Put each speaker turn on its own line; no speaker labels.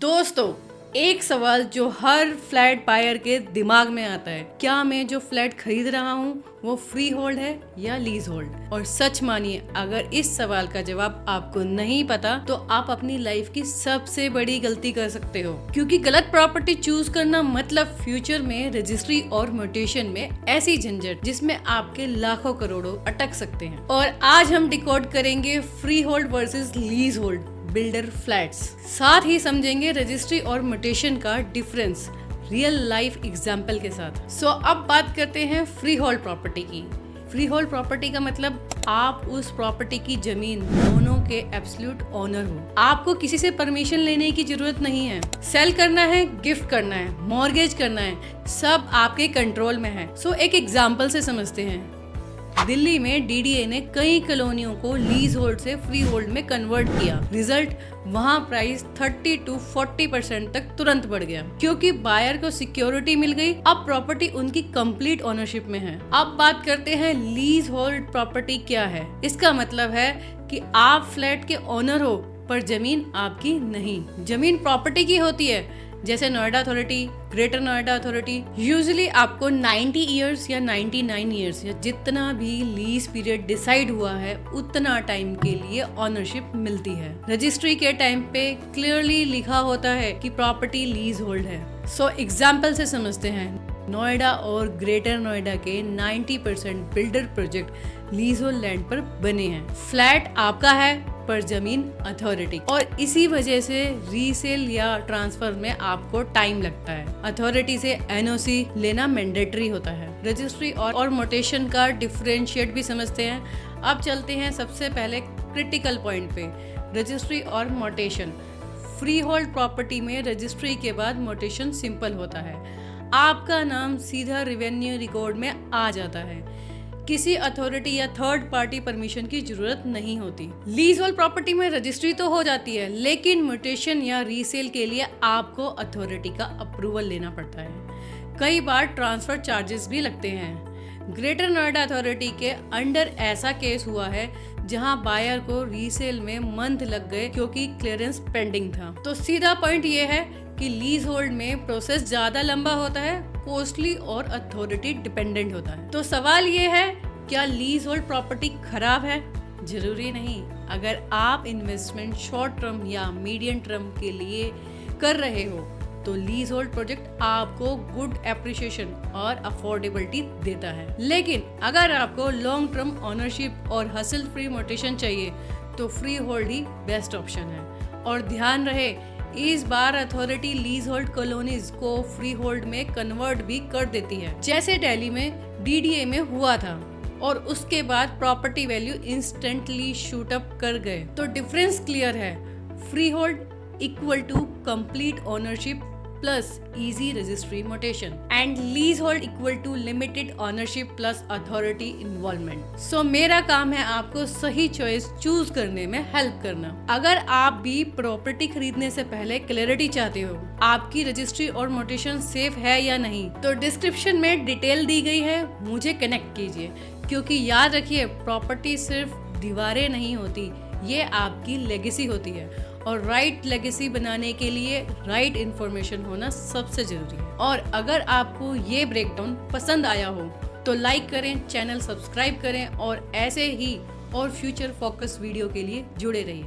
दोस्तों, एक सवाल जो हर फ्लैट बायर के दिमाग में आता है, क्या मैं जो फ्लैट खरीद रहा हूँ वो फ्री होल्ड है या लीज होल्ड। और सच मानिए, अगर इस सवाल का जवाब आपको नहीं पता तो आप अपनी लाइफ की सबसे बड़ी गलती कर सकते हो, क्योंकि गलत प्रॉपर्टी चूज करना मतलब फ्यूचर में रजिस्ट्री और म्यूटेशन में ऐसी झंझट जिसमें आपके लाखों करोड़ों अटक सकते हैं। और आज हम डिकोड करेंगे free hold versus lease hold builder flats, साथ ही समझेंगे रजिस्ट्री और म्यूटेशन का डिफरेंस रियल लाइफ एग्जाम्पल के साथ। सो अब बात करते हैं फ्री होल्ड प्रॉपर्टी की। फ्री होल्ड प्रॉपर्टी का मतलब आप उस प्रॉपर्टी की जमीन दोनों के एब्सोल्यूट ओनर हो। आपको किसी से परमिशन लेने की जरूरत नहीं है। सेल करना है, गिफ्ट करना है, मॉर्गेज करना है, सब आपके कंट्रोल में है। सो एक एग्जाम्पल से समझते हैं। दिल्ली में डीडीए ने कई कॉलोनियों को लीज होल्ड से फ्री होल्ड में कन्वर्ट किया। रिजल्ट, वहां प्राइस 30 to 40% तक तुरंत बढ़ गया, क्योंकि बायर को सिक्योरिटी मिल गई। अब प्रॉपर्टी उनकी कंप्लीट ओनरशिप में है। अब बात करते हैं लीज होल्ड प्रॉपर्टी क्या है। इसका मतलब है कि आप फ्लैट के ओनर हो पर जमीन आपकी नहीं। जमीन प्रॉपर्टी की होती है, जैसे Noida authority, greater Noida authority. Usually आपको 90 इयर्स या 99 इयर्स या जितना भी लीज पीरियड डिसाइड हुआ है उतना टाइम के लिए ओनरशिप मिलती है। रजिस्ट्री के टाइम पे क्लियरली लिखा होता है कि प्रॉपर्टी लीज होल्ड है। सो एग्जाम्पल से समझते हैं। नोएडा और ग्रेटर नोएडा के 90% builder project lease hold land पर बने हैं। फ्लैट आपका है पर जमीन अथॉरिटी, और इसी वजह से रीसेल या ट्रांसफर में आपको टाइम लगता है। अथॉरिटी से एनओसी लेना मैंडेटरी होता है। रजिस्ट्री और म्यूटेशन का डिफरेंशिएट भी समझते हैं। अब चलते हैं सबसे पहले क्रिटिकल पॉइंट पे, रजिस्ट्री और म्यूटेशन। फ्री होल्ड प्रॉपर्टी में रजिस्ट्री के बाद म्यूटेशन सिंपल होता है। आपका नाम सीधा रेवेन्यू रिकॉर्ड में आ जाता है। किसी अथॉरिटी या थर्ड पार्टी परमिशन की जरूरत नहीं होती। लीज होल्ड प्रॉपर्टी में रजिस्ट्री तो हो जाती है, लेकिन म्यूटेशन या रीसेल के लिए आपको अथॉरिटी का अप्रूवल लेना पड़ता है। कई बार ट्रांसफर चार्जेस भी लगते हैं। ग्रेटर नोएडा अथॉरिटी के अंडर ऐसा केस हुआ है जहां बायर को रीसेल में मंथ लग गए क्योंकि क्लियरेंस पेंडिंग था। तो सीधा पॉइंट ये है कि लीज होल्ड में प्रोसेस ज्यादा लंबा होता है, कॉस्टली और अथॉरिटी डिपेंडेंट होता है। तो सवाल ये है, क्या लीज होल्ड प्रॉपर्टी खराब है? जरूरी नहीं। अगर आप इन्वेस्टमेंट शॉर्ट टर्म या मीडियम टर्म के लिए कर रहे हो तो लीज होल्ड प्रोजेक्ट आपको गुड एप्रिसिएशन और अफोर्डेबिलिटी देता है। लेकिन अगर आपको लॉन्ग टर्म ओनरशिप और हसल फ्री म्यूटेशन चाहिए तो फ्री होल्ड ही बेस्ट ऑप्शन है। और ध्यान रहे, इस बार अथॉरिटी लीज होल्ड कॉलोनीज को फ्री होल्ड में कन्वर्ट भी कर देती है, जैसे दिल्ली में डीडीए में हुआ था, और उसके बाद property value instantly shoot up कर गए। तो डिफरेंस क्लियर है, freehold equal to complete ownership plus easy registry mutation, and leasehold equal to limited ownership plus authority involvement. So मेरा काम है आपको सही चॉइस चूज करने में हेल्प करना। अगर आप भी प्रॉपर्टी खरीदने से पहले क्लैरिटी चाहते हो, आपकी रजिस्ट्री और म्यूटेशन सेफ है या नहीं, तो डिस्क्रिप्शन में डिटेल दी गई है, मुझे कनेक्ट कीजिए। क्योंकि याद रखिए, प्रॉपर्टी सिर्फ दीवारें नहीं होती, ये आपकी लेगेसी होती है। और राइट लेगेसी बनाने के लिए राइट इन्फॉर्मेशन होना सबसे जरूरी है। और अगर आपको ये ब्रेकडाउन पसंद आया हो तो लाइक करें, चैनल सब्सक्राइब करें और ऐसे ही और फ्यूचर फोकस वीडियो के लिए जुड़े रहिए।